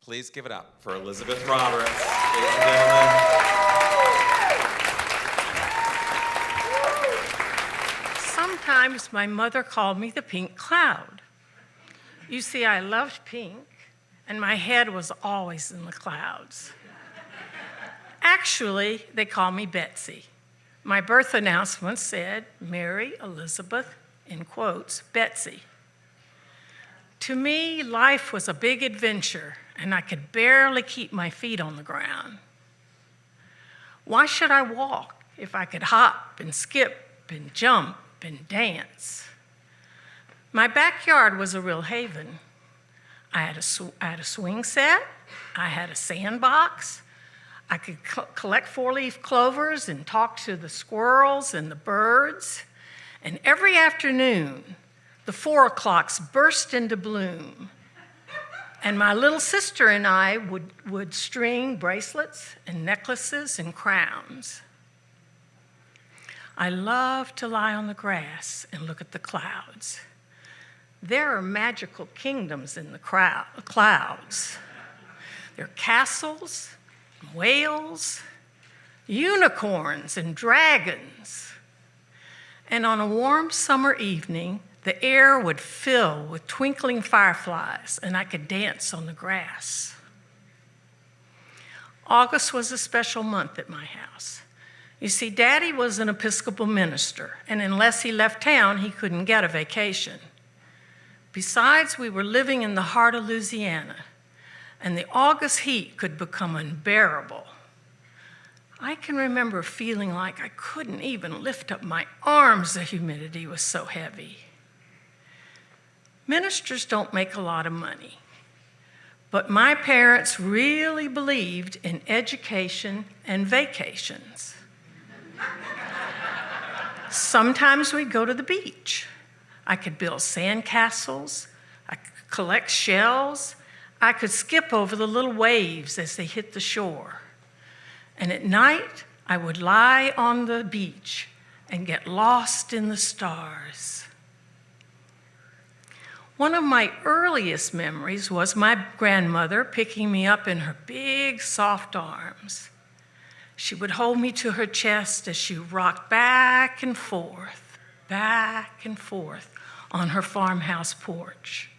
Please give it up for Elizabeth Roberts, ladies and gentlemen. Sometimes my mother called me the pink cloud. You see, I loved pink, and my head was always in the clouds. Actually, they call me Betsy. My birth announcement said, Mary Elizabeth, in quotes, Betsy. To me, life was a big adventure, and I could barely keep my feet on the ground. Why should I walk if I could hop and skip and jump and dance? My backyard was a real haven. I had a swing set, I had a sandbox, I could collect four-leaf clovers and talk to the squirrels and the birds, and every afternoon, the 4 o'clocks burst into bloom, and my little sister and I would string bracelets and necklaces and crowns. I love to lie on the grass and look at the clouds. There are magical kingdoms in the clouds. There are castles, whales, unicorns, and dragons. And on a warm summer evening, the air would fill with twinkling fireflies, and I could dance on the grass. August was a special month at my house. You see, Daddy was an Episcopal minister, and unless he left town, he couldn't get a vacation. Besides, we were living in the heart of Louisiana, and the August heat could become unbearable. I can remember feeling like I couldn't even lift up my arms, the humidity was so heavy. Ministers don't make a lot of money, but my parents really believed in education and vacations. Sometimes we'd go to the beach. I could build sandcastles, I could collect shells, I could skip over the little waves as they hit the shore. And at night, I would lie on the beach and get lost in the stars. One of my earliest memories was my grandmother picking me up in her big, soft arms. She would hold me to her chest as she rocked back and forth on her farmhouse porch.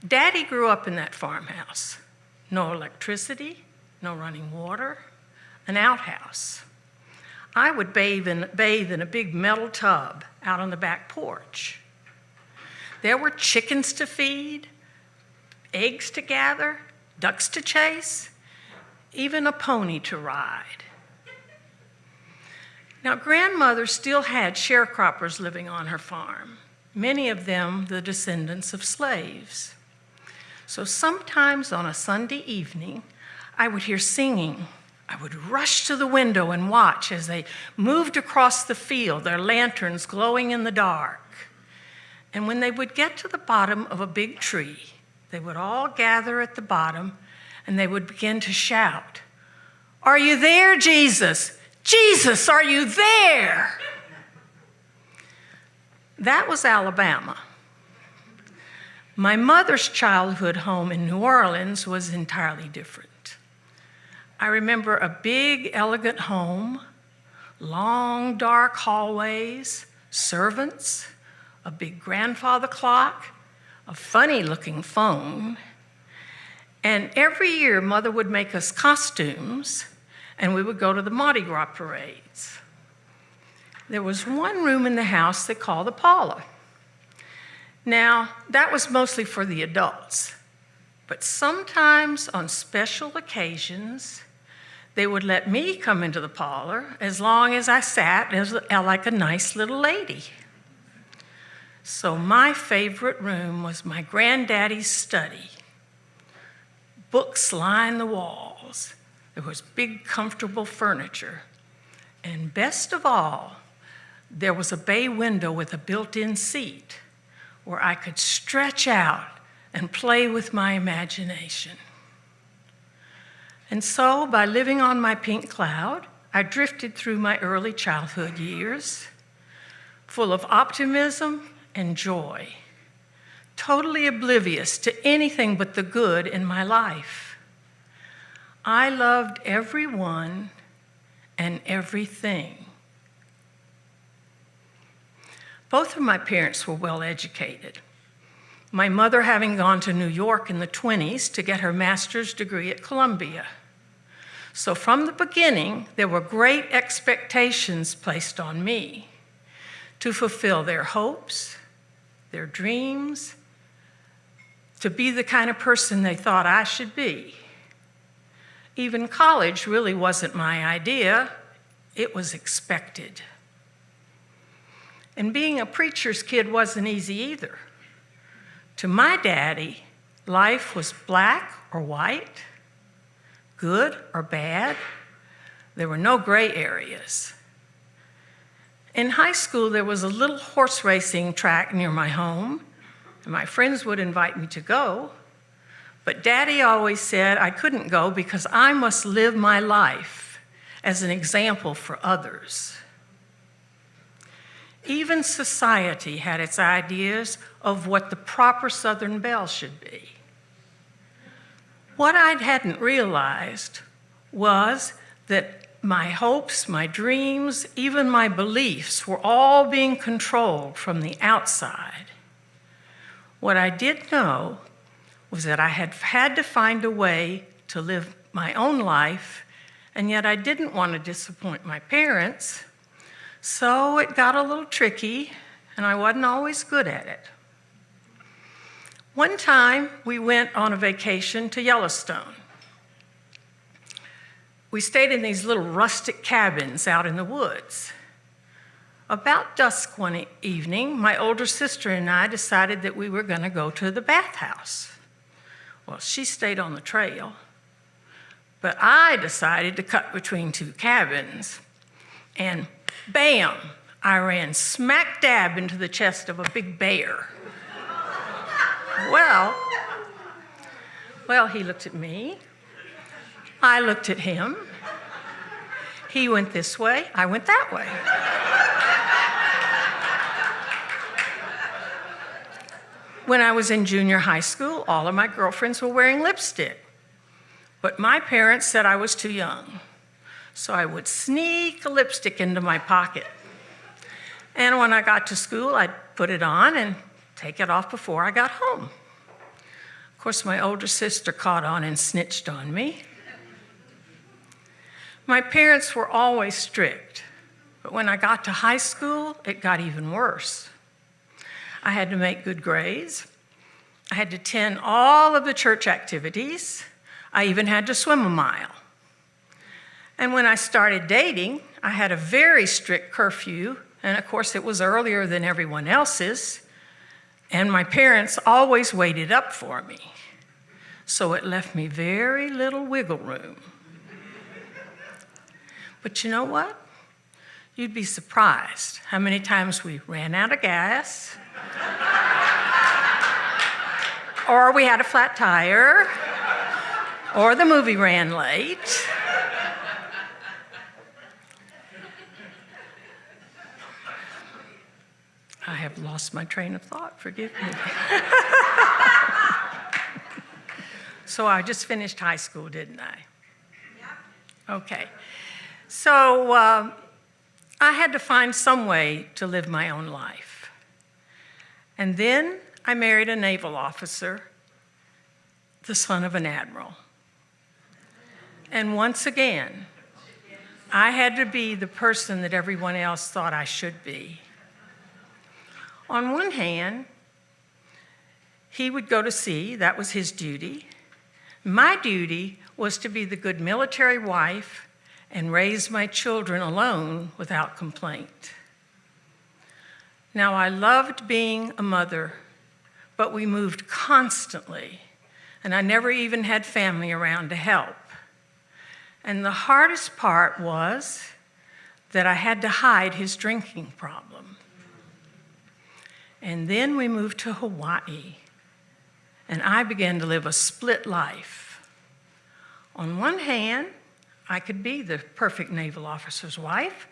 Daddy grew up in that farmhouse. No electricity, no running water, an outhouse. I would bathe in a big metal tub out on the back porch. There were chickens to feed, eggs to gather, ducks to chase, even a pony to ride. Now, grandmother still had sharecroppers living on her farm, many of them the descendants of slaves. So sometimes on a Sunday evening, I would hear singing. I would rush to the window and watch as they moved across the field, their lanterns glowing in the dark. And when they would get to the bottom of a big tree, they would all gather at the bottom and they would begin to shout, "Are you there, Jesus? Jesus, are you there?" That was Alabama. My mother's childhood home in New Orleans was entirely different. I remember a big, elegant home, long, dark hallways, servants, a big grandfather clock, a funny-looking phone, and every year, Mother would make us costumes, and we would go to the Mardi Gras parades. There was one room in the house they called the parlor. Now, that was mostly for the adults, but sometimes on special occasions, they would let me come into the parlor as long as I sat like a nice little lady. So my favorite room was my granddaddy's study. Books lined the walls. There was big, comfortable furniture. And best of all, there was a bay window with a built-in seat where I could stretch out and play with my imagination. And so, by living on my pink cloud, I drifted through my early childhood years, full of optimism and joy, totally oblivious to anything but the good in my life. I loved everyone and everything. Both of my parents were well educated. My mother having gone to New York in the 20s to get her master's degree at Columbia. So from the beginning, there were great expectations placed on me to fulfill their hopes, their dreams, to be the kind of person they thought I should be. Even college really wasn't my idea, it was expected. And being a preacher's kid wasn't easy either. To my daddy, life was black or white, good or bad. There were no gray areas. In high school, there was a little horse racing track near my home, and my friends would invite me to go. But Daddy always said I couldn't go because I must live my life as an example for others. Even society had its ideas of what the proper Southern belle should be. What I hadn't realized was that my hopes, my dreams, even my beliefs were all being controlled from the outside. What I did know was that I had to find a way to live my own life, and yet I didn't want to disappoint my parents, so it got a little tricky, and I wasn't always good at it. One time, we went on a vacation to Yellowstone. We stayed in these little rustic cabins out in the woods. About dusk one evening, my older sister and I decided that we were going to go to the bathhouse. Well, she stayed on the trail, but I decided to cut between two cabins, and bam, I ran smack dab into the chest of a big bear. Well, he looked at me. I looked at him. He went this way, I went that way. When I was in junior high school, all of my girlfriends were wearing lipstick. But my parents said I was too young. So I would sneak a lipstick into my pocket. And when I got to school, I'd put it on and take it off before I got home. Of course, my older sister caught on and snitched on me. My parents were always strict, but when I got to high school, it got even worse. I had to make good grades. I had to attend all of the church activities. I even had to swim a mile. And when I started dating, I had a very strict curfew, and of course it was earlier than everyone else's, and my parents always waited up for me. So it left me very little wiggle room. But you know what? You'd be surprised how many times we ran out of gas, or we had a flat tire, or the movie ran late. I have lost my train of thought, forgive me. So I just finished high school, didn't I? Okay. So I had to find some way to live my own life. And then I married a naval officer, the son of an admiral. And once again, I had to be the person that everyone else thought I should be. On one hand, he would go to sea, that was his duty. My duty was to be the good military wife and raise my children alone without complaint. Now, I loved being a mother, but we moved constantly, and I never even had family around to help. And the hardest part was that I had to hide his drinking problem. And then we moved to Hawaii, and I began to live a split life. On one hand, I could be the perfect naval officer's wife.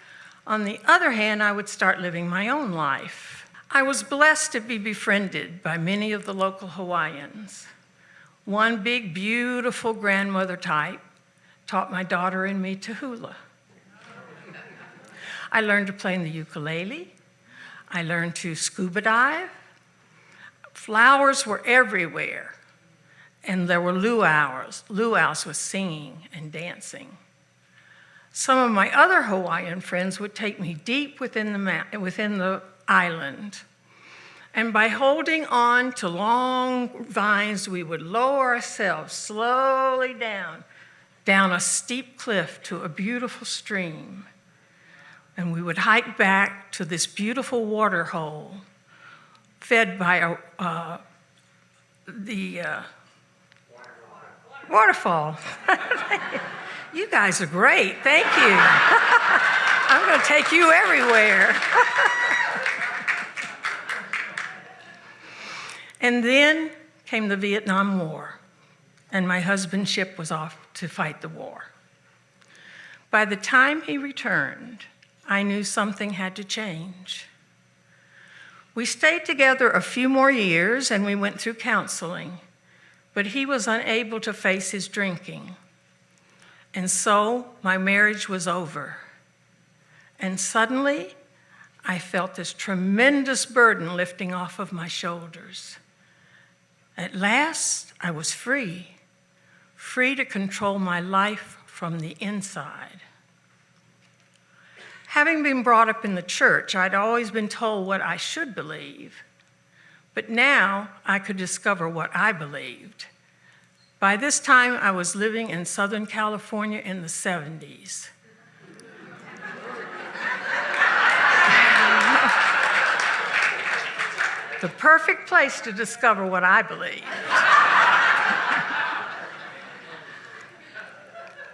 On the other hand, I would start living my own life. I was blessed to be befriended by many of the local Hawaiians. One big, beautiful grandmother type taught my daughter and me to hula. I learned to play the ukulele. I learned to scuba dive. Flowers were everywhere, and there were luau's. Luau's was singing and dancing. Some of my other Hawaiian friends would take me deep within the island, and by holding on to long vines, we would lower ourselves slowly down a steep cliff to a beautiful stream. And we would hike back to this beautiful water hole fed by the waterfall. You guys are great. Thank you. I'm going to take you everywhere. And then came the Vietnam War, and my husband's ship was off to fight the war. By the time he returned, I knew something had to change. We stayed together a few more years and we went through counseling, but he was unable to face his drinking. And so my marriage was over. And suddenly, I felt this tremendous burden lifting off of my shoulders. At last, I was free to control my life from the inside. Having been brought up in the church, I'd always been told what I should believe. But now I could discover what I believed. By this time, I was living in Southern California in the 70s. The perfect place to discover what I believed.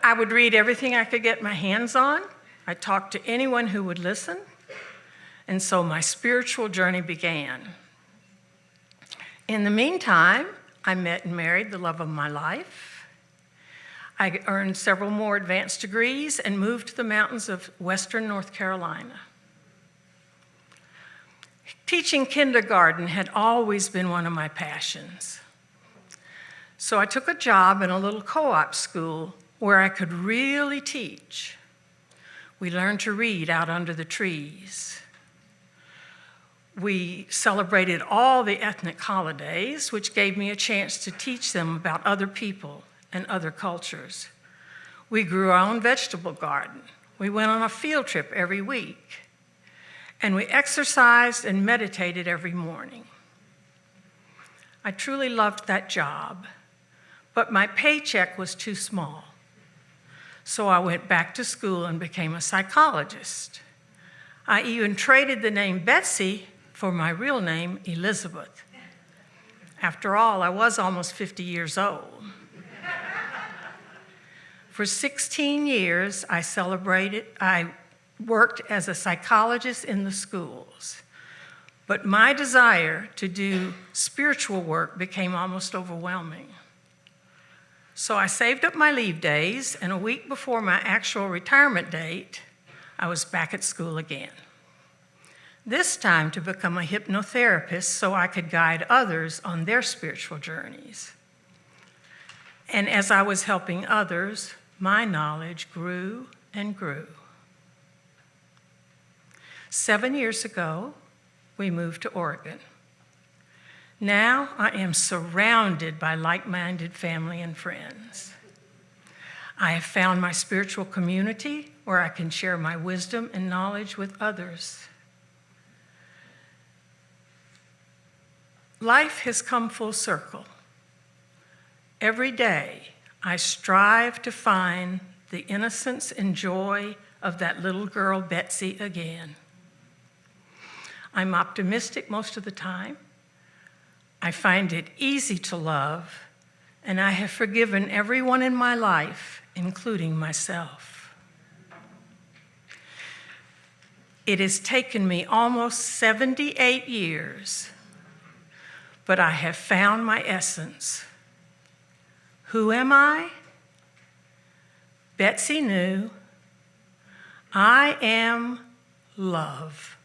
I would read everything I could get my hands on. I talked to anyone who would listen, and so my spiritual journey began. In the meantime, I met and married the love of my life. I earned several more advanced degrees and moved to the mountains of western North Carolina. Teaching kindergarten had always been one of my passions. So I took a job in a little co-op school where I could really teach. We learned to read out under the trees. We celebrated all the ethnic holidays, which gave me a chance to teach them about other people and other cultures. We grew our own vegetable garden. We went on a field trip every week. And we exercised and meditated every morning. I truly loved that job, but my paycheck was too small. So I went back to school and became a psychologist. I even traded the name Betsy for my real name, Elizabeth. After all, I was almost 50 years old. For 16 years, I worked as a psychologist in the schools. But my desire to do spiritual work became almost overwhelming. So I saved up my leave days, and a week before my actual retirement date, I was back at school again. This time to become a hypnotherapist so I could guide others on their spiritual journeys. And as I was helping others, my knowledge grew and grew. 7 years ago, we moved to Oregon. Now I am surrounded by like-minded family and friends. I have found my spiritual community where I can share my wisdom and knowledge with others. Life has come full circle. Every day, I strive to find the innocence and joy of that little girl, Betsy, again. I'm optimistic most of the time. I find it easy to love, and I have forgiven everyone in my life, including myself. It has taken me almost 78 years, but I have found my essence. Who am I? Betsy knew. I am love.